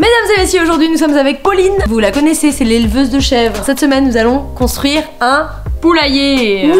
Mesdames et messieurs, aujourd'hui nous sommes avec Pauline. Vous la connaissez, c'est l'éleveuse de chèvres. Cette semaine, nous allons construire un poulailler.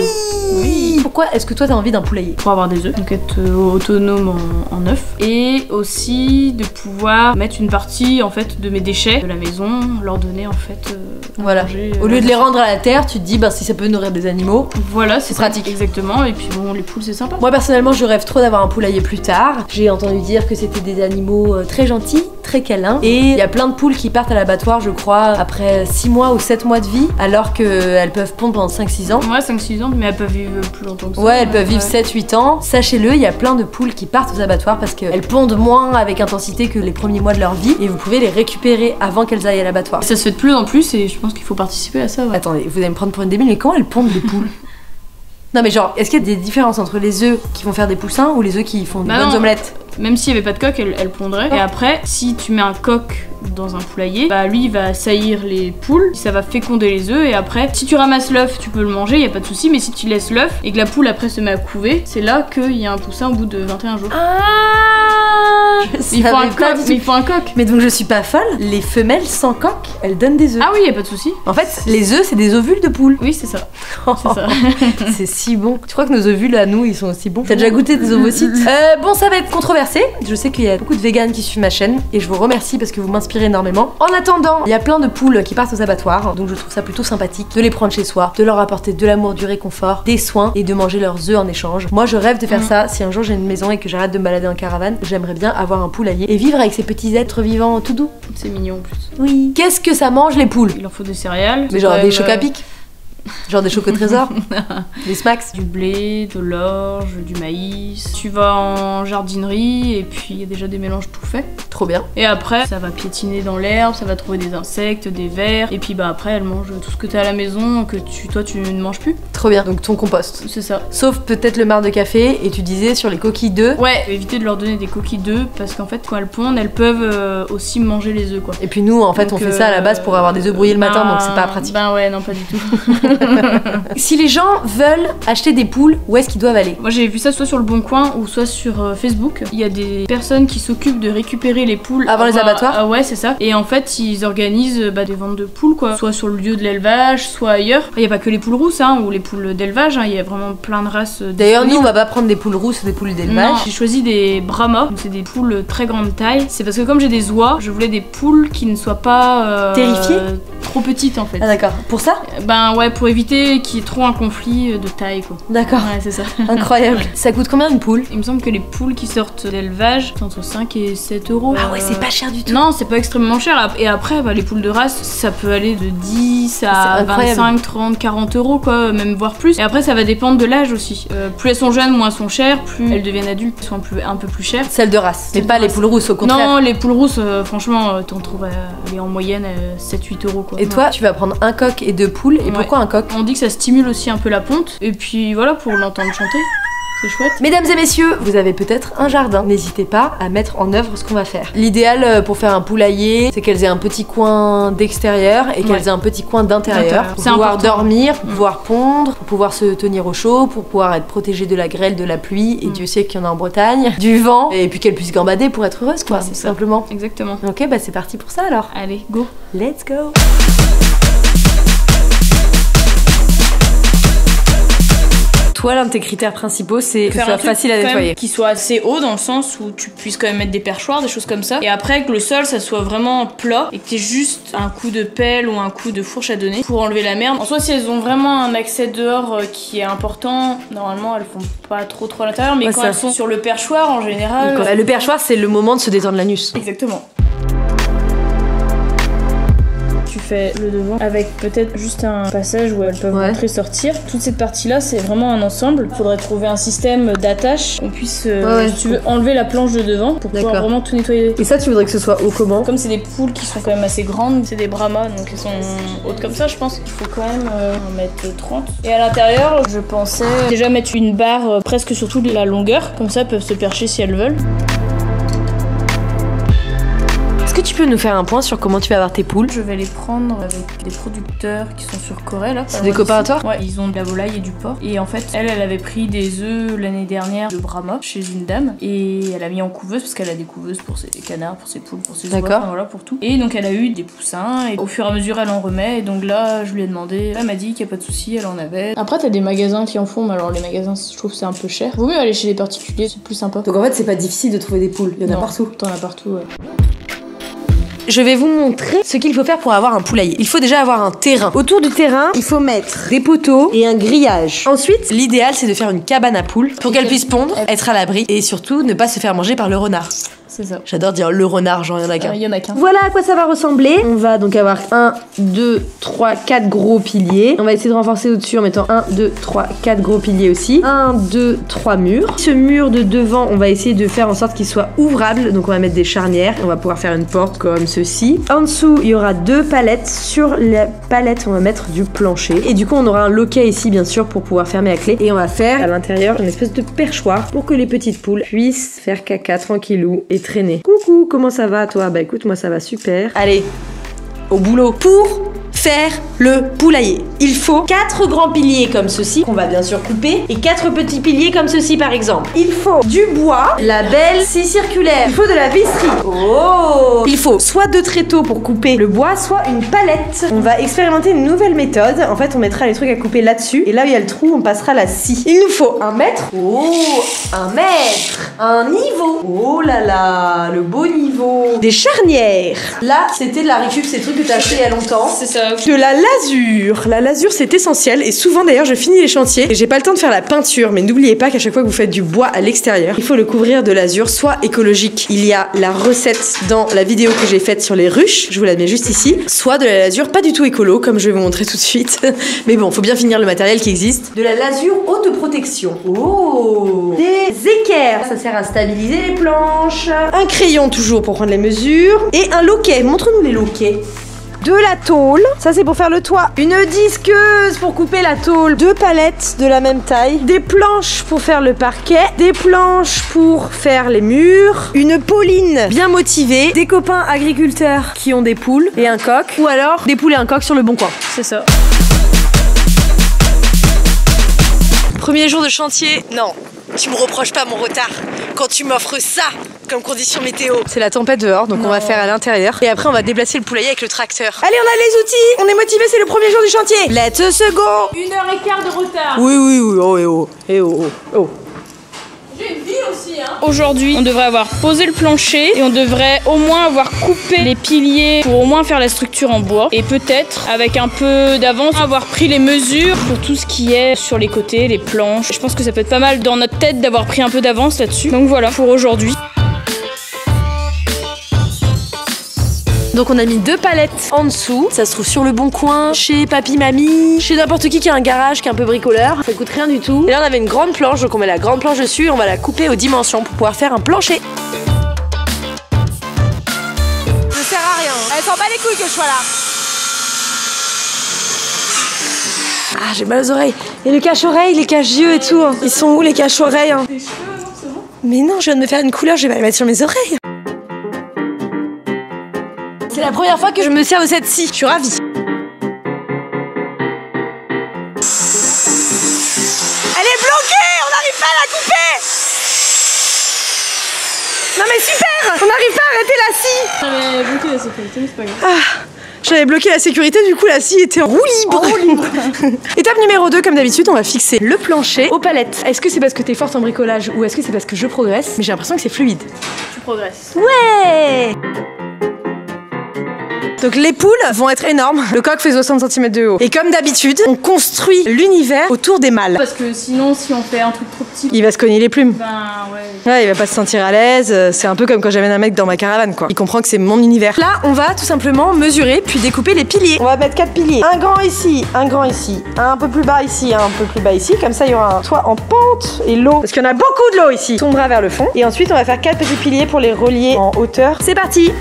Oui. Pourquoi est-ce que toi t'as envie d'un poulailler? Pour avoir des œufs, donc être autonome en œufs. Et aussi de pouvoir mettre une partie en fait de mes déchets de la maison, leur donner en fait voilà. Manger, au lieu de les rendre à la terre, tu te dis bah si ça peut nourrir des animaux. Voilà, c'est pratique. Exactement. Et puis bon, les poules c'est sympa. Moi personnellement, je rêve trop d'avoir un poulailler plus tard. J'ai entendu dire que c'était des animaux très gentils, très câlins. Et il y a plein de poules qui partent à l'abattoir, je crois, après 6 mois ou 7 mois de vie, alors qu'elles peuvent pondre pendant 5-6 ans. Ouais, 5-6 ans, mais elles peuvent vivre plus longtemps que ça. Ouais, elles peuvent vivre 7-8 ans. Sachez-le, il y a plein de poules qui partent aux abattoirs parce qu'elles pondent moins avec intensité que les premiers mois de leur vie et vous pouvez les récupérer avant qu'elles aillent à l'abattoir. Ça se fait de plus en plus et je pense qu'il faut participer à ça. Ouais. Attendez, vous allez me prendre pour une débile, mais comment elles pondent les poules? Non mais genre, est-ce qu'il y a des différences entre les œufs qui vont faire des poussins ou les œufs qui font de bonnes omelettes? Même s'il n'y avait pas de coq, elle pondrait. Et après, si tu mets un coq dans un poulailler, bah lui il va saillir les poules, ça va féconder les œufs et après, si tu ramasses l'œuf, tu peux le manger, y a pas de souci. Mais si tu laisses l'œuf et que la poule après se met à couver, c'est là qu'il y a un poussin au bout de 21 jours. Il faut un coq, mais il faut un coq. Mais donc je suis pas folle, les femelles sans coq, elles donnent des œufs. Ah oui, y a pas de souci. En fait, les œufs c'est des ovules de poule. Oui, c'est ça. C'est ça. C'est si bon. Tu crois que nos ovules à nous, ils sont aussi bons? T'as déjà goûté des ovocytes? Bon, ça va être controversé. Je sais qu'il y a beaucoup de véganes qui suivent ma chaîne et je vous remercie parce que vous m'inspirez énormément. En attendant, il y a plein de poules qui partent aux abattoirs, donc je trouve ça plutôt sympathique de les prendre chez soi, de leur apporter de l'amour, du réconfort, des soins et de manger leurs œufs en échange. Moi, je rêve de faire ça. Si un jour j'ai une maison et que j'arrête de me balader en caravane, j'aimerais bien avoir un poulailler et vivre avec ces petits êtres vivants tout doux. C'est mignon en plus. Oui. Qu'est-ce que ça mange les poules? Il leur faut des céréales. Mais genre des chocs à pic? Genre des chocs au trésor? Des smacks? Du blé, de l'orge, du maïs. Tu vas en jardinerie et puis il y a déjà des mélanges tout faits. Trop bien. Et après, ça va piétiner dans l'herbe, ça va trouver des insectes, des vers. Et puis bah après, elle mange tout ce que t'as à la maison que toi tu ne manges plus. Trop bien, donc ton compost. C'est ça. Sauf peut-être le marc de café et tu disais sur les coquilles d'œufs. Ouais, éviter de leur donner des coquilles d'œufs parce qu'en fait quand elles pondent, elles peuvent aussi manger les œufs quoi. Et puis nous en fait donc, on fait ça à la base pour avoir des œufs brouillés le matin donc c'est pas pratique. Ben ouais, non pas du tout. Si les gens veulent acheter des poules, où est-ce qu'ils doivent aller? Moi j'ai vu ça soit sur le Bon Coin ou soit sur Facebook. Il y a des personnes qui s'occupent de récupérer les poules avant les abattoirs. Ah ouais, c'est ça. Et en fait, ils organisent des ventes de poules quoi, soit sur le lieu de l'élevage, soit ailleurs. Il y a pas que les poules rousses ou les poules d'élevage, il y a vraiment plein de races. D'ailleurs, nous on va pas prendre des poules rousses ou des poules d'élevage. J'ai choisi des Brahma, donc c'est des poules très grande taille. C'est parce que comme j'ai des oies, je voulais des poules qui ne soient pas terrifiées, trop petites en fait. Ah d'accord. Pour ça? Ben ouais, pour éviter qu'il y ait trop un conflit de taille quoi. D'accord. Ouais, c'est ça. Incroyable. Ça coûte combien une poule? Il me semble que les poules qui sortent d'élevage sont entre 5 et 7 euros. Ah ouais, c'est pas cher du tout. Non, c'est pas extrêmement cher. Et après, les poules de race, ça peut aller de 10 à 25, 30, 40 euros quoi, même voire plus. Et après, ça va dépendre de l'âge aussi. Plus elles sont jeunes, moins elles sont chères. Plus elles deviennent adultes, elles sont un peu plus chères. Celles de race, mais pas les poules rousses au contraire. Non, les poules rousses, franchement, t'en trouves en moyenne 7-8 euros quoi. Et toi, tu vas prendre un coq et 2 poules. Et pourquoi un coq? On dit que ça stimule aussi un peu la ponte. Et puis voilà, pour l'entendre chanter. C'est chouette. Mesdames et messieurs, vous avez peut-être un jardin. N'hésitez pas à mettre en œuvre ce qu'on va faire. L'idéal pour faire un poulailler, c'est qu'elles aient un petit coin d'extérieur et qu'elles aient un petit coin d'intérieur. Pour pouvoir dormir, pour pouvoir pondre, pour pouvoir se tenir au chaud, pour pouvoir être protégées de la grêle, de la pluie, et Dieu sait qu'il y en a en Bretagne, du vent, et puis qu'elles puissent gambader pour être heureuses quoi, c'est simplement. Exactement. Ok, bah c'est parti pour ça alors. Allez, go. Let's go. Toi, l'un de tes critères principaux, c'est que ce soit facile à nettoyer. Qu'il soit assez haut dans le sens où tu puisses quand même mettre des perchoirs, des choses comme ça. Et après, que le sol, ça soit vraiment plat et que t'aies juste un coup de pelle ou un coup de fourche à donner pour enlever la merde. En soi, si elles ont vraiment un accès dehors qui est important, normalement, elles font pas trop à l'intérieur. Mais quand elles sont sur le perchoir, en général... Le perchoir, c'est le moment de se détendre l'anus. Exactement. Tu fais le devant avec peut-être juste un passage où elles peuvent entrer sortir. Toute cette partie là c'est vraiment un ensemble. Il faudrait trouver un système d'attache qu'on puisse si tu veux enlever la planche de devant pour pouvoir vraiment tout nettoyer. Et ça tu voudrais que ce soit haut comment? Comme c'est des poules qui sont quand même assez grandes, c'est des Brahma donc elles sont hautes comme ça, je pense qu'il faut quand même 1m30. Et à l'intérieur je pensais déjà mettre une barre presque sur toute la longueur, comme ça elles peuvent se percher si elles veulent. Est-ce que tu peux nous faire un point sur comment tu vas avoir tes poules? Je vais les prendre avec des producteurs qui sont sur Corée là. C'est des copains à toi? Ouais, ils ont de la volaille et du porc. Et en fait, elle avait pris des œufs l'année dernière de Brahma chez une dame. Et elle a mis en couveuse parce qu'elle a des couveuses pour ses canards, pour ses poules, pour ses oies, enfin, voilà, pour tout. Et donc elle a eu des poussins et au fur et à mesure elle en remet. Et donc là, je lui ai demandé, elle m'a dit qu'il n'y a pas de souci, elle en avait. Après, t'as des magasins qui en font, mais alors les magasins, je trouve c'est un peu cher. Vaut mieux aller chez les particuliers, c'est plus sympa. Donc en fait, c'est pas difficile de trouver des poules, il y en a partout. T'en as partout, ouais. Je vais vous montrer ce qu'il faut faire pour avoir un poulailler. Il faut déjà avoir un terrain. Autour du terrain, il faut mettre des poteaux et un grillage. Ensuite, l'idéal c'est de faire une cabane à poules pour qu'elle puisse pondre, être à l'abri et surtout ne pas se faire manger par le renard. C'est ça. J'adore dire le renard, genre il y en a qu'un. Il y en a qu'un. Voilà à quoi ça va ressembler. On va donc avoir 1, 2, 3, 4 gros piliers. On va essayer de renforcer au-dessus en mettant 1, 2, 3, 4 gros piliers aussi. 1, 2, 3 murs. Ce mur de devant, on va essayer de faire en sorte qu'il soit ouvrable. Donc on va mettre des charnières. On va pouvoir faire une porte comme ceci. En dessous, il y aura 2 palettes. Sur la palette, on va mettre du plancher. Et du coup, on aura un loquet ici, bien sûr, pour pouvoir fermer à clé. Et on va faire à l'intérieur une espèce de perchoir pour que les petites poules puissent faire caca tranquillou et traîner. Coucou, comment ça va toi? Bah écoute, moi ça va super. Allez, au boulot. Pour faire le poulailler, il faut 4 grands piliers comme ceci, qu'on va bien sûr couper, et 4 petits piliers comme ceci par exemple. Il faut du bois, la belle scie circulaire, il faut de la visserie. Oh! Il faut soit 2 tréteaux pour couper le bois, soit une palette. On va expérimenter une nouvelle méthode. En fait, on mettra les trucs à couper là-dessus, et là où il y a le trou, on passera la scie. Il nous faut 1 mètre. Oh! 1 mètre! Un niveau. Oh là là, le beau niveau. Des charnières. Là, c'était de la récup, ces trucs que t'as acheté il y a longtemps. C'est ça. De la lasure. La lasure, c'est essentiel. Et souvent, d'ailleurs, je finis les chantiers et j'ai pas le temps de faire la peinture. Mais n'oubliez pas qu'à chaque fois que vous faites du bois à l'extérieur, il faut le couvrir de lasure, soit écologique. Il y a la recette dans la vidéo que j'ai faite sur les ruches. Je vous la mets juste ici. Soit de la lasure pas du tout écolo, comme je vais vous montrer tout de suite. Mais bon, faut bien finir le matériel qui existe. De la lasure haute protection. Oh! Des équerres. Ça sert à stabiliser les planches. Un crayon toujours pour prendre les mesures. Et un loquet. Montre-nous les loquets. De la tôle, ça c'est pour faire le toit. Une disqueuse pour couper la tôle. 2 palettes de la même taille. Des planches pour faire le parquet. Des planches pour faire les murs. Une Pauline bien motivée. Des copains agriculteurs qui ont des poules et un coq. Ou alors des poules et un coq sur le bon coin. C'est ça. Premier jour de chantier. Non, tu me reproches pas mon retard quand tu m'offres ça comme condition météo. C'est la tempête dehors, donc on va faire à l'intérieur. Et après, on va déplacer le poulailler avec le tracteur. Allez, on a les outils, on est motivés, c'est le premier jour du chantier. Let's go. 1h15 de retard. Oui, oh. J'ai une vie aussi, hein. Aujourd'hui, on devrait avoir posé le plancher et on devrait au moins avoir coupé les piliers pour au moins faire la structure en bois. Et peut-être, avec un peu d'avance, avoir pris les mesures pour tout ce qui est sur les côtés, les planches. Je pense que ça peut être pas mal dans notre tête d'avoir pris un peu d'avance là-dessus. Donc voilà, pour aujourd'hui. Donc on a mis 2 palettes en dessous. Ça se trouve sur le bon coin, chez papy, mamie, chez n'importe qui a un garage, qui est un peu bricoleur. Ça coûte rien du tout. Et là on avait une grande planche, donc on met la grande planche dessus et on va la couper aux dimensions pour pouvoir faire un plancher. Ça sert à rien. Elle s'en bat les couilles que je sois là. Ah, j'ai mal aux oreilles. Et le cache-oreille, les cache-yeux et tout. Hein. Ils sont où les cache-oreilles hein? Tes cheveux, non, c'est bon? Mais non, je viens de me faire une couleur, je vais pas les mettre sur mes oreilles. C'est la première fois que je me sers de cette scie, je suis ravie. Elle est bloquée, on n'arrive pas à la couper. Non mais super, on n'arrive pas à arrêter la scie. J'avais bloqué la sécurité, mais c'est pas grave. Ah, j'avais bloqué la sécurité, du coup la scie était en roue libre. Étape numéro 2, comme d'habitude, on va fixer le plancher aux palettes. Est-ce que c'est parce que t'es forte en bricolage ou est-ce que c'est parce que je progresse? Mais j'ai l'impression que c'est fluide. Tu progresses. Ouais. Donc les poules vont être énormes. Le coq fait 60 cm de haut. Et comme d'habitude, on construit l'univers autour des mâles. Parce que sinon, si on fait un truc trop petit, il va se cogner les plumes. ben ouais. Ouais, il va pas se sentir à l'aise. C'est un peu comme quand j'amène un mec dans ma caravane, quoi. Il comprend que c'est mon univers. Là, on va tout simplement mesurer puis découper les piliers. On va mettre 4 piliers. Un grand ici, un grand ici, un peu plus bas ici, un peu plus bas ici. Comme ça, il y aura un toit en pente et l'eau. Parce qu'il y en a beaucoup de l'eau ici. Tombera vers le fond. Et ensuite, on va faire 4 petits piliers pour les relier en hauteur. C'est parti.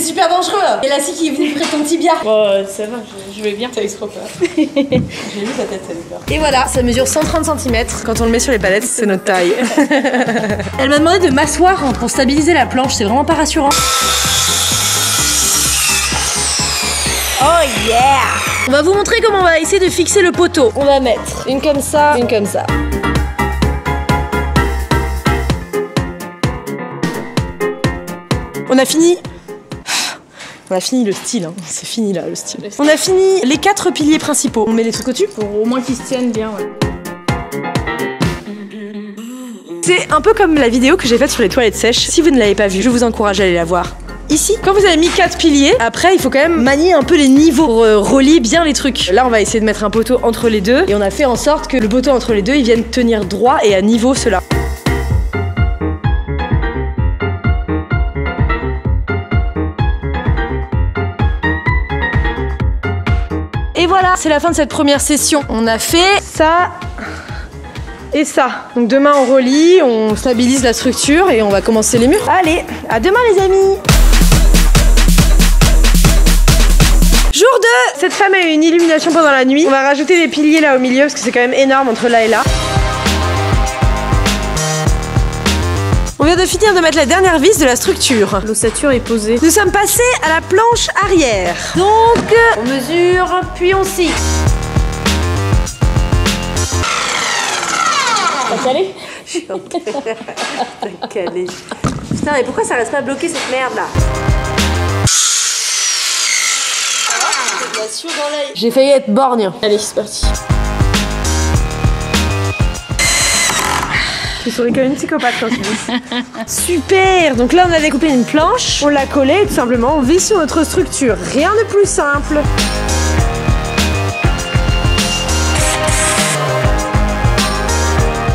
super dangereux. Et la scie qui est venue près de ton tibia. Oh, ça va, je vais bien. T'as trop peur. J'ai vu ta tête, ça avait peur. Et voilà, ça mesure 130 cm. Quand on le met sur les palettes, c'est notre taille. Elle m'a demandé de m'asseoir pour stabiliser la planche, c'est vraiment pas rassurant. Oh yeah! On va vous montrer comment on va essayer de fixer le poteau. On va mettre une comme ça, une comme ça. On a fini. On a fini le style, hein. C'est fini là le style. On a fini les 4 piliers principaux. On met les trucs au-dessus pour au moins qu'ils se tiennent bien. Ouais. C'est un peu comme la vidéo que j'ai faite sur les toilettes sèches. Si vous ne l'avez pas vue, je vous encourage à aller la voir. Ici, quand vous avez mis 4 piliers, après il faut quand même manier un peu les niveaux pour relier bien les trucs. Là on va essayer de mettre un poteau entre les deux et on a fait en sorte que le poteau entre les deux il vienne tenir droit et à niveau cela. Et voilà, c'est la fin de cette première session. On a fait ça et ça. Donc demain on relie, on stabilise la structure et on va commencer les murs. Allez, à demain les amis. Jour 2. Cette femme a eu une illumination pendant la nuit. On va rajouter les piliers là au milieu parce que c'est quand même énorme entre là et là. On vient de finir de mettre la dernière vis de la structure. L'ossature est posée. Nous sommes passés à la planche arrière. Donc, on mesure, puis on scie. T'as calé? T'as calé. Putain, mais pourquoi ça reste pas bloqué cette merde là? J'ai failli être borgne. Allez, c'est parti. Je suis comme une psychopathe quand tu dis. Super. Donc là on a découpé une planche, on l'a collée et tout simplement on visse sur notre structure. Rien de plus simple.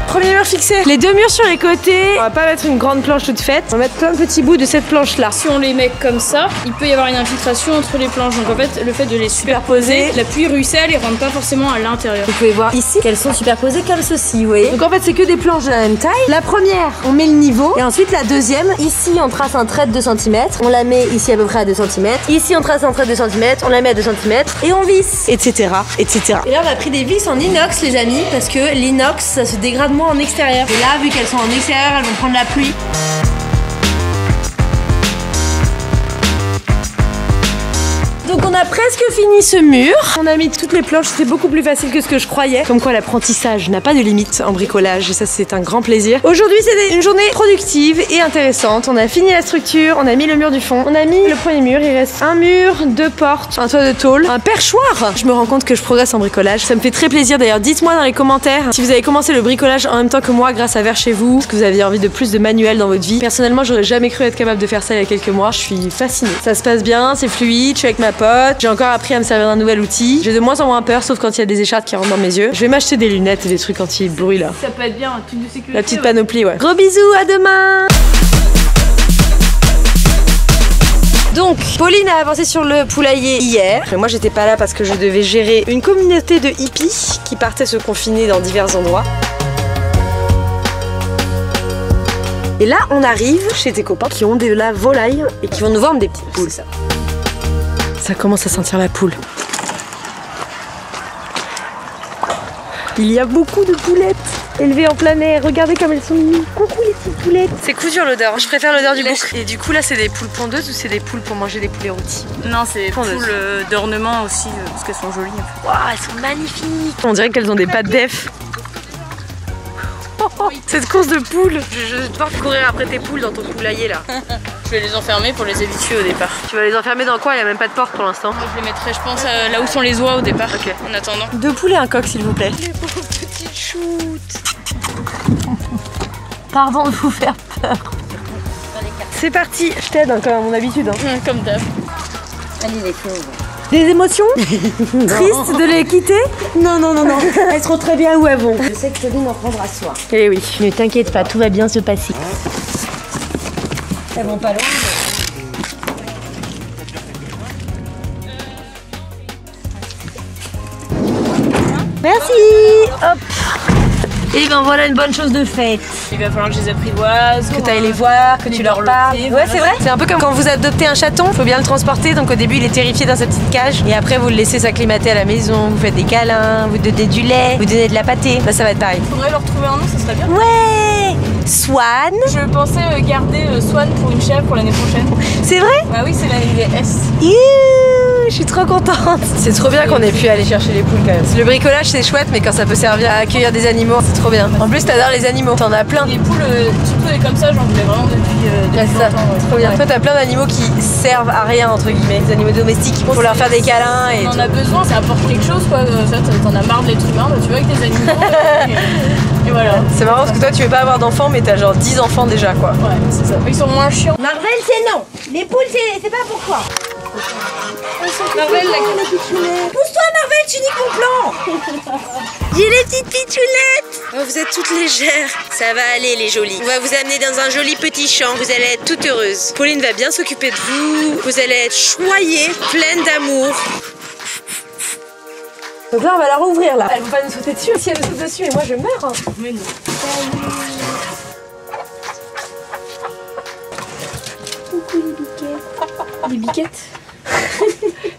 Premier mur fixé. Les 2 murs sur les côtés. On va pas mettre une grande planche toute faite. On va mettre plein de petits bouts de cette planche là. Si on les met comme ça, il peut y avoir une infiltration entre les planches. Donc en fait, le fait de les superposer, la pluie ruisselle et rentre pas forcément à l'intérieur. Vous pouvez voir ici qu'elles sont superposées comme ceci, vous voyez. Donc en fait, c'est que des planches de la même taille. La première, on met le niveau. Et ensuite la deuxième, ici on trace un trait de 2 cm. On la met ici à peu près à 2 cm. Ici on trace un trait de 2 cm. On la met à 2 cm. Et on visse. Etc. Etc. Et là on a pris des vis en inox les amis. Parce que l'inox ça se dégrade moins en extérieur. Et là, vu qu'elles sont en extérieur, elles vont prendre la pluie. Donc on a presque fini ce mur. On a mis toutes les planches, c'était beaucoup plus facile que ce que je croyais. Comme quoi l'apprentissage n'a pas de limite en bricolage et ça c'est un grand plaisir. Aujourd'hui c'était une journée productive et intéressante. On a fini la structure, on a mis le mur du fond, on a mis le premier mur, il reste un mur, 2 portes, un toit de tôle, un perchoir. Je me rends compte que je progresse en bricolage. Ça me fait très plaisir d'ailleurs. Dites-moi dans les commentaires si vous avez commencé le bricolage en même temps que moi grâce à Vers chez vous. Est-ce que vous aviez envie de plus de manuels dans votre vie? Personnellement j'aurais jamais cru être capable de faire ça il y a quelques mois. Je suis fascinée. Ça se passe bien, c'est fluide, je suis avec ma pote. J'ai encore appris à me servir d'un nouvel outil. J'ai de moins en moins peur, sauf quand il y a des écharpes qui rentrent dans mes yeux. Je vais m'acheter des lunettes et des trucs anti-bruit là. Ça peut être bien, un truc de sécurité. La petite panoplie, ouais. Gros bisous, à demain. Donc, Pauline a avancé sur le poulailler hier. Mais moi, j'étais pas là parce que je devais gérer une communauté de hippies qui partaient se confiner dans divers endroits. Et là, on arrive chez tes copains qui ont de la volaille et qui vont nous vendre des petits poules. Ça commence à sentir la poule. Il y a beaucoup de poulettes élevées en plein air. Regardez comme elles sont mignonnes. Coucou les petites poulettes. C'est coup dur l'odeur. Je préfère l'odeur du bouc. Et du coup là c'est des poules pondeuses ou c'est des poules pour manger des poulets rôtis? Non, c'est des poules d'ornement aussi parce qu'elles sont jolies. Waouh, elles sont magnifiques. On dirait qu'elles ont des pattes d'œuf. Cette course de poules. Je vais devoir courir après tes poules dans ton poulailler là. Je vais les enfermer pour les habituer au départ. Tu vas les enfermer dans quoi? Il n'y a même pas de porte pour l'instant. Moi je les mettrai, je pense, là où sont les oies au départ. Ok. En attendant. 2 poulets et un coq s'il vous plaît. Les pauvres petites choutes. Pardon de vous faire peur. C'est parti, je t'aide hein, comme à mon habitude. Hein. Comme d'hab. Allez les pauvres. Des émotions? Tristes de les quitter? Non, non, non, non. Elles seront très bien où elles vont. Je sais que Pauline en prendra soin. Eh oui. Ne t'inquiète pas, tout va bien se passer. Elles vont pas loin. Merci. Hop. Et ben voilà une bonne chose de faite. Il va falloir que je les apprivoise, Que tu ailles les voir, que tu leur parles. Ouais, c'est vrai. C'est un peu comme quand vous adoptez un chaton, faut bien le transporter. Donc au début, il est terrifié dans sa petite cage. Et après, vous le laissez s'acclimater à la maison. Vous faites des câlins, vous donnez du lait, vous donnez de la pâtée. Bah, ça va être pareil. Faudrait leur trouver un nom, ça serait bien. Ouais. Swan. Je pensais garder Swan pour une chèvre pour l'année prochaine. C'est vrai? Bah oui, c'est l'année des S. Je suis trop contente. C'est trop bien qu'on ait pu aller chercher les poules quand même. Le bricolage c'est chouette, mais quand ça peut servir à accueillir des animaux, c'est trop bien. En plus, t'adores les animaux, t'en as plein. Les poules, surtout comme ça, j'en voulais vraiment depuis ça, longtemps. Ouais. trop bien. Toi, t'as plein d'animaux qui servent à rien, entre guillemets, des animaux domestiques. Pour leur faire des câlins et on en tout. a besoin, ça apporte quelque chose quoi. T'en as marre de l'être humain, bah, tu vois, avec des animaux. Et voilà. C'est marrant parce que toi, tu veux pas avoir d'enfants, mais t'as genre 10 enfants déjà quoi. Ouais, c'est ça. Ils sont moins chiants. Marvel, c'est non. Les poules, c'est pas pourquoi. Marvel, Pousse-toi, Marvel, tu niques mon plan. J'ai les petites pitchounettes. Oh, vous êtes toutes légères. Ça va aller les jolies. On va vous amener dans un joli petit champ. Vous allez être toutes heureuses. Pauline va bien s'occuper de vous. Vous allez être choyées, pleines d'amour. Donc là, on va la rouvrir là. Elle va pas nous sauter dessus. Si elle nous saute dessus, et moi je meurs. Mais non. Coucou les biquettes. Les biquettes.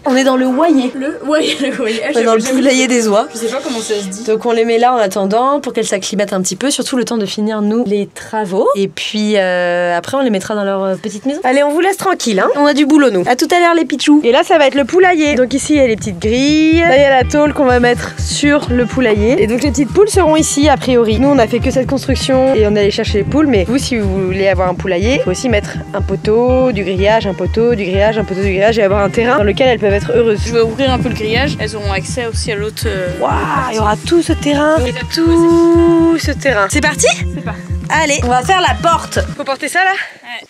On est dans le oyer. On est dans le poulailler des oies. Je sais pas comment ça se dit. Donc on les met là en attendant pour qu'elles s'acclimatent un petit peu, surtout le temps de finir nous les travaux. Et puis après on les mettra dans leur petite maison. Allez, on vous laisse tranquille, hein. On a du boulot nous. À tout à l'heure les pichous. Et là ça va être le poulailler. Donc ici il y a les petites grilles. Là il y a la tôle qu'on va mettre sur le poulailler. Et donc les petites poules seront ici a priori. Nous on a fait que cette construction et on allait chercher les poules. Mais vous si vous voulez avoir un poulailler, il faut aussi mettre un poteau, du grillage, un poteau, du grillage, un poteau, du grillage et avoir un terrain dans lequel elles peuvent être heureuses. Je vais ouvrir un peu le grillage. Elles auront accès aussi à l'autre. Waouh, il y aura tout ce terrain. Tout ce terrain. C'est parti? C'est parti. Allez, on va faire la porte. Faut porter ça là? Ouais.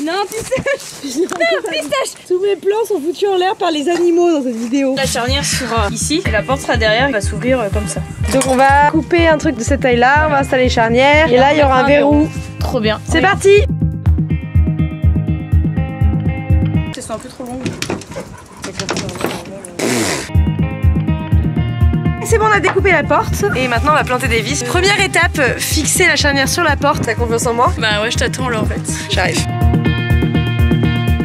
Non, pistache. Tous mes plans sont foutus en l'air par les animaux dans cette vidéo. La charnière sera ici et la porte sera derrière. Elle va s'ouvrir comme ça. Donc on va couper un truc de cette taille là, on va installer les charnières. Et là il y aura un verrou. Trop bien. C'est parti. Elles sont un peu trop longues. C'est bon, on a découpé la porte et maintenant on va planter des vis. Première étape, fixer la charnière sur la porte. T'as confiance en moi? Bah ouais, je t'attends là en fait. J'arrive.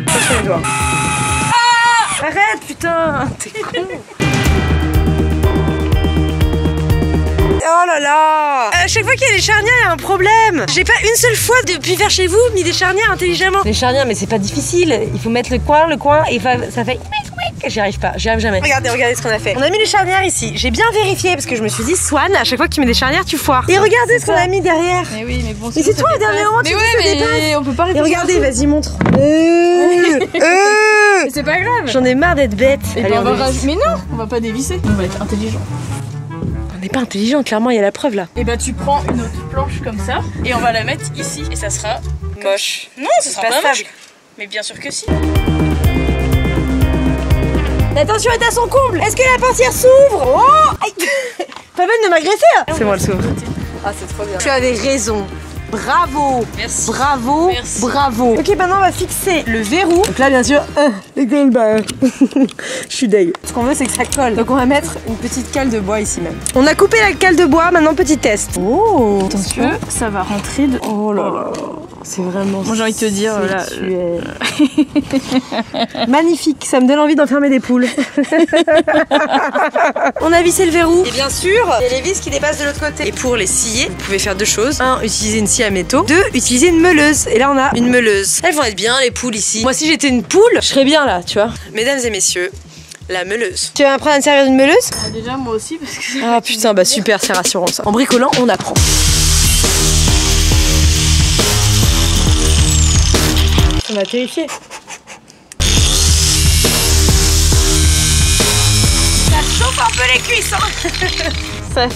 Attention les doigts. Ah, arrête putain, t'es con. Oh là là! À chaque fois qu'il y a des charnières, il y a un problème. J'ai pas une seule fois depuis faire chez vous mis des charnières intelligemment. Les charnières, mais c'est pas difficile. Il faut mettre le coin et ça fait. J'y arrive pas, j'y arrive jamais. Regardez ce qu'on a fait. On a mis les charnières ici. J'ai bien vérifié parce que je me suis dit, Swan, à chaque fois que tu mets des charnières, tu foires. Et regardez ce qu'on a mis derrière. Mais oui, mais bon. Mais c'est toi, au dernier moment, tu mais on peut pas. Et regardez, vas-y, montre. Mais c'est pas grave. J'en ai marre d'être bête. Et Allez, on va mais non, on va pas dévisser. On va être intelligent. On n'est pas intelligent, clairement, il y a la preuve là. Et bah tu prends une autre planche comme ça et on va la mettre ici et ça sera moche. Non, ça sera pas moche. Mais bien sûr que si. La tension est à son comble. Est-ce que la portière s'ouvre? Oh, pas peine de m'agresser. C'est moi le s'ouvre. Ah, c'est trop bien. Tu avais raison. Bravo. Merci. Bravo. Merci. Bravo. Ok, maintenant on va fixer le verrou. Donc là, bien sûr, les colle, bah, je suis deg. Ce qu'on veut, c'est que ça colle. Donc on va mettre une petite cale de bois ici même. On a coupé la cale de bois. Maintenant, petit test. Oh, attention. Ça va rentrer de. Oh là là. C'est vraiment. Moi j'ai envie de te dire là. Magnifique, ça me donne envie d'enfermer des poules. On a vissé le verrou. Et bien sûr, il y a les vis qui dépassent de l'autre côté. Et pour les scier, vous pouvez faire deux choses. 1, utiliser une scie à métaux. 2, utiliser une meuleuse. Et là on a une meuleuse. Elles vont être bien les poules ici. Moi si j'étais une poule, je serais bien là, tu vois. Mesdames et messieurs, la meuleuse. Tu vas m'apprendre à me servir d'une meuleuse? Déjà moi aussi parce que. Ah putain, bah super, c'est rassurant ça. En bricolant, on apprend. On va terrifier. Ça chauffe un peu les cuisses, hein. Ça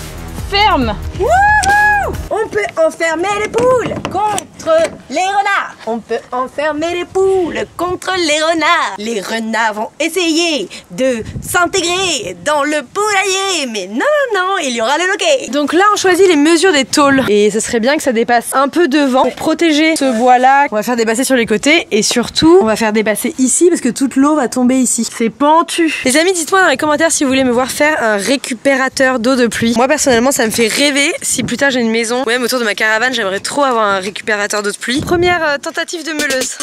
ferme. Wouhou! On peut enfermer les poules contre les renards. On peut enfermer les poules contre les renards. Les renards vont essayer de s'intégrer dans le poulailler. Mais non, non, il y aura le loquet. Donc là, on choisit les mesures des tôles. Et ça serait bien que ça dépasse un peu devant pour protéger ce bois-là. On va faire dépasser sur les côtés. Et surtout, on va faire dépasser ici parce que toute l'eau va tomber ici. C'est pentu. Les amis, dites-moi dans les commentaires si vous voulez me voir faire un récupérateur d'eau de pluie. Moi, personnellement, ça me fait rêver. Si plus tard j'ai une maison ou même autour de ma caravane, j'aimerais trop avoir un récupérateur d'eau de pluie. Première tentative de meuleuse.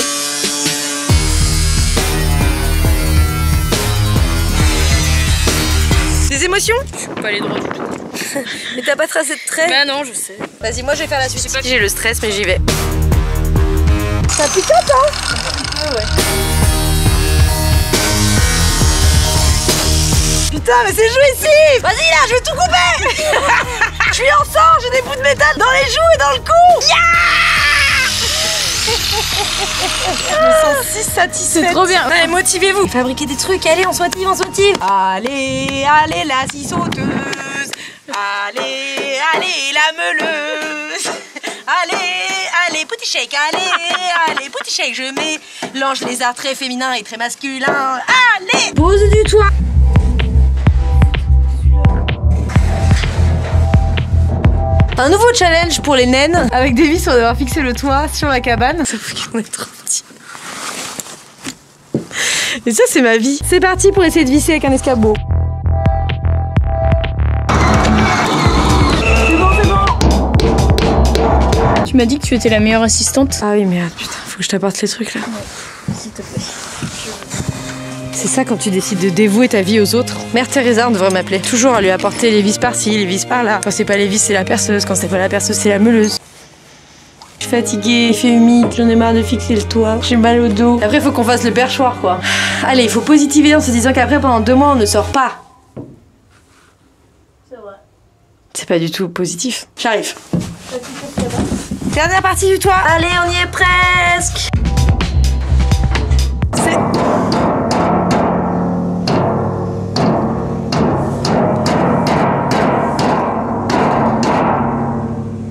Des émotions? Je suis pas allée droit du tout. Mais t'as pas tracé de trait? Bah non, je sais. Vas-y, moi je vais faire la suite. Pas... J'ai le stress, mais j'y vais. Ça picote, hein? Ah ouais. Putain, mais c'est jouissif! Vas-y là, je vais tout couper! Je suis en sang, j'ai des bouts de métal dans les joues et dans le cou! Je me sens si satisfaite. C'est trop bien. Allez, motivez-vous. Fabriquez des trucs, allez, on se motive, on se motive. Allez, allez, la scie sauteuse! Allez, allez, la meuleuse! Allez, petit shake, allez, petit shake, je mélange les arts très féminins et très masculins. Allez! Pose du toit. Un nouveau challenge pour les naines. Avec des vis, on va devoir fixer le toit sur la cabane. Sauf qu'on est trop petits. Et ça, c'est ma vie. C'est parti pour essayer de visser avec un escabeau. C'est bon, c'est bon. Tu m'as dit que tu étais la meilleure assistante. Ah oui, merde, putain, faut que je t'apporte les trucs là. Ouais, s'il te plaît. C'est ça quand tu décides de dévouer ta vie aux autres. Mère Teresa, on devrait m'appeler. Toujours à lui apporter les vis par-ci, les vis par-là. Quand c'est pas les vis, c'est la perceuse. Quand c'est pas la perceuse, c'est la meuleuse. Je suis fatiguée, il fait humide, j'en ai marre de fixer le toit. J'ai mal au dos. Après, il faut qu'on fasse le perchoir, quoi. Allez, il faut positiver en se disant qu'après, pendant 2 mois, on ne sort pas. C'est vrai. C'est pas du tout positif. J'arrive. Dernière partie du toit. Allez, on y est presque. C'est...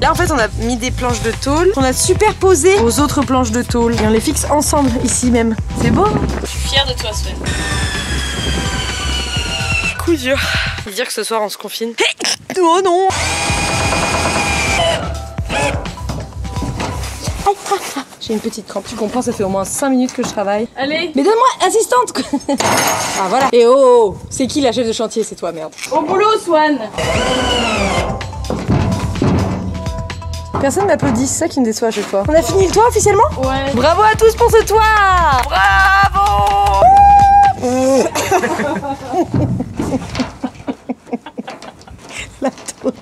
Là en fait on a mis des planches de tôle qu'on a superposées aux autres planches de tôle et on les fixe ensemble ici même. C'est beau. Je suis fière de toi, Sven. Coup dur. Dire que ce soir on se confine. Oh non. J'ai une petite crampe. Tu comprends, ça fait au moins 5 minutes que je travaille. Allez. Mais donne-moi assistante. Ah voilà. Et oh, c'est qui la chef de chantier? C'est toi, merde. Au boulot, Swan. Personne m'applaudit, c'est ça qui me déçoit à chaque fois. On a fini le toit officiellement? Ouais. Bravo à tous pour ce toit. Bravo. La totale.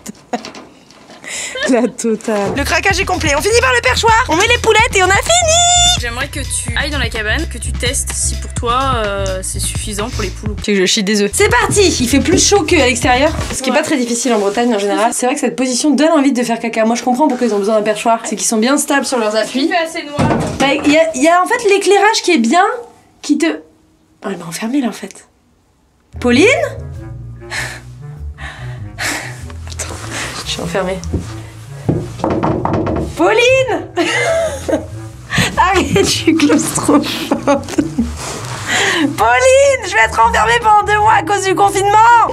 La totale. Le craquage est complet. On finit par le perchoir. On met les poulettes et on a fini. J'aimerais que tu ailles dans la cabane, que tu testes si pour toi c'est suffisant pour les poules. Tu veux que je chie des œufs? C'est parti. Il fait plus chaud qu'à l'extérieur, ce qui est pas très difficile en Bretagne en général. C'est vrai que cette position donne envie de faire caca. Moi je comprends pourquoi ils ont besoin d'un perchoir. C'est qu'ils sont bien stables sur leurs appuis. Il fait assez noir. Bah, il y a en fait l'éclairage qui est bien, qui te... Oh, elle m'a enfermée là en fait. Pauline? Attends, je suis enfermée. Pauline. Arrête, je suis claustrophobe. Pauline, je vais être enfermée pendant 2 mois à cause du confinement.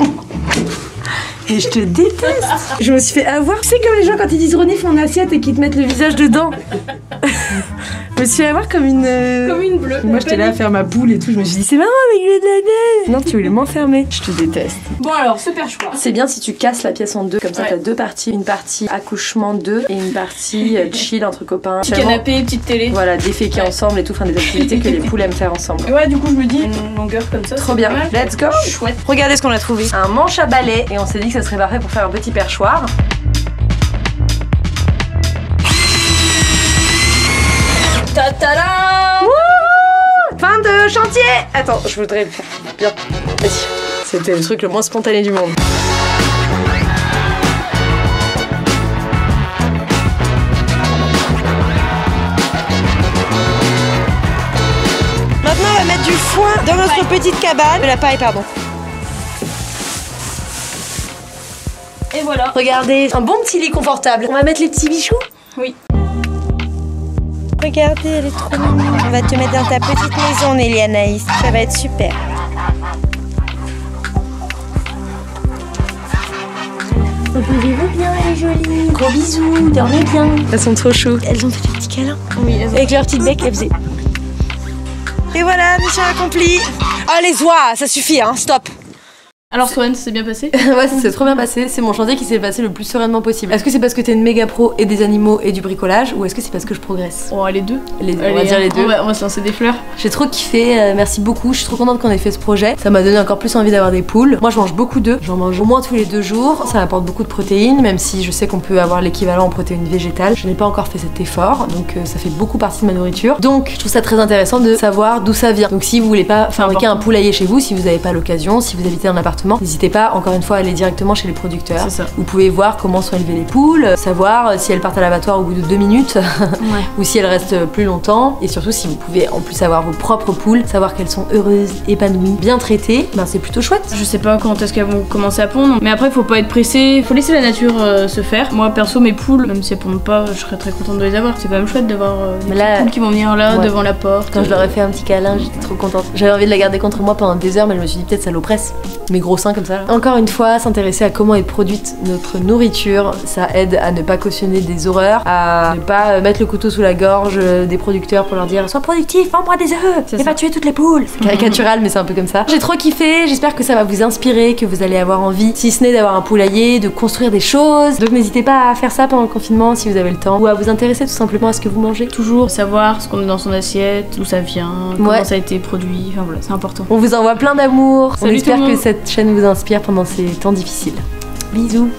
Et je te déteste. Je me suis fait avoir. Tu sais comme les gens quand ils disent renifle mon assiette et qu'ils te mettent le visage dedans. Je me suis fait avoir comme une... Comme une bleue. Moi j'étais là à faire ma boule et tout. Je me suis dit c'est marrant avec le de la neige. Non, tu voulais m'enfermer. Je te déteste. Bon alors, ce perchoir. C'est bien si tu casses la pièce en 2. Comme ça Ouais. t'as 2 parties. Une partie accouchement 2 et une partie chill entre copains. Petit canapé, petite télé. Voilà, déféquer ensemble et tout. Enfin des activités que les poules aiment faire ensemble. Et ouais, du coup, je me dis une longueur comme ça. Trop c'est bien. pas mal. Let's go. Chouette. Regardez ce qu'on a trouvé. Un manche à balai et on s'est dit que ça serait parfait pour faire un petit perchoir. Ta-ta-da. Wouh, fin de chantier. Attends, je voudrais le faire bien. Vas-y. C'était le truc le moins spontané du monde. Maintenant, on va mettre du foin dans notre petite cabane. De la paille, pardon. Et voilà. Regardez, un bon petit lit confortable. On va mettre les petits bijoux. Oui. Regardez, elle est trop mignonne. On va te mettre dans ta petite maison, Nelly Anaïs. Ça va être super. Reposez-vous bien, les jolies. Gros bisous, dormez bien. Elles sont trop choues. Elles ont fait des petits câlins. Oui, elles ont... Avec leur petite bec, elles faisaient. Et voilà, mission accomplie. Oh, les oies, ça suffit, hein, stop. Alors Swan, ça s'est bien passé? Ouais, ça s'est trop bien passé. C'est mon chantier qui s'est passé le plus sereinement possible. Est-ce que c'est parce que t'es une méga pro et des animaux et du bricolage, ou est-ce que c'est parce que je progresse? Oh, les deux. On va dire les deux. On va se lancer des fleurs. J'ai trop kiffé, merci beaucoup. Je suis trop contente qu'on ait fait ce projet. Ça m'a donné encore plus envie d'avoir des poules. Moi, je mange beaucoup d'œufs. J'en mange au moins tous les 2 jours. Ça m'apporte beaucoup de protéines, même si je sais qu'on peut avoir l'équivalent en protéines végétales. Je n'ai pas encore fait cet effort, donc ça fait beaucoup partie de ma nourriture. Donc, je trouve ça très intéressant de savoir d'où ça vient. Donc, si vous voulez pas fabriquer un poulailler chez vous, si vous n'avez pas l'occasion, si vous habitez un appartement, n'hésitez pas, encore une fois, à aller directement chez les producteurs. C'est ça. Vous pouvez voir comment sont élevées les poules, savoir si elles partent à l'abattoir au bout de 2 minutes ou si elles restent plus longtemps. Et surtout, si vous pouvez en plus avoir vos propres poules, savoir qu'elles sont heureuses, épanouies, bien traitées, ben c'est plutôt chouette. Je sais pas quand est-ce qu'elles vont commencer à pondre, mais après, faut pas être pressé. Faut laisser la nature se faire. Moi, perso, mes poules, même si elles pondent pas, je serais très contente de les avoir. C'est quand même chouette d'avoir des poules qui vont venir là, devant la porte. Quand je leur ai fait un petit câlin, j'étais trop contente. J'avais envie de la garder contre moi pendant des heures, mais je me suis dit peut-être ça l'oppresse. Mes gros seins comme ça. Là. Encore une fois, s'intéresser à comment est produite notre nourriture, ça aide à ne pas cautionner des horreurs, à ne pas mettre le couteau sous la gorge des producteurs pour leur dire sois productif, vends-moi des œufs et va tuer toutes les poules. C'est caricatural, mais c'est un peu comme ça. J'ai trop kiffé, j'espère que ça va vous inspirer, que vous allez avoir envie, si ce n'est d'avoir un poulailler, de construire des choses. Donc n'hésitez pas à faire ça pendant le confinement si vous avez le temps, ou à vous intéresser tout simplement à ce que vous mangez. Toujours savoir ce qu'on met dans son assiette, d'où ça vient, comment ça a été produit, enfin voilà, c'est important. On vous envoie plein d'amour, on Salut espère que cette chaîne vous inspire pendant ces temps difficiles. Bisous.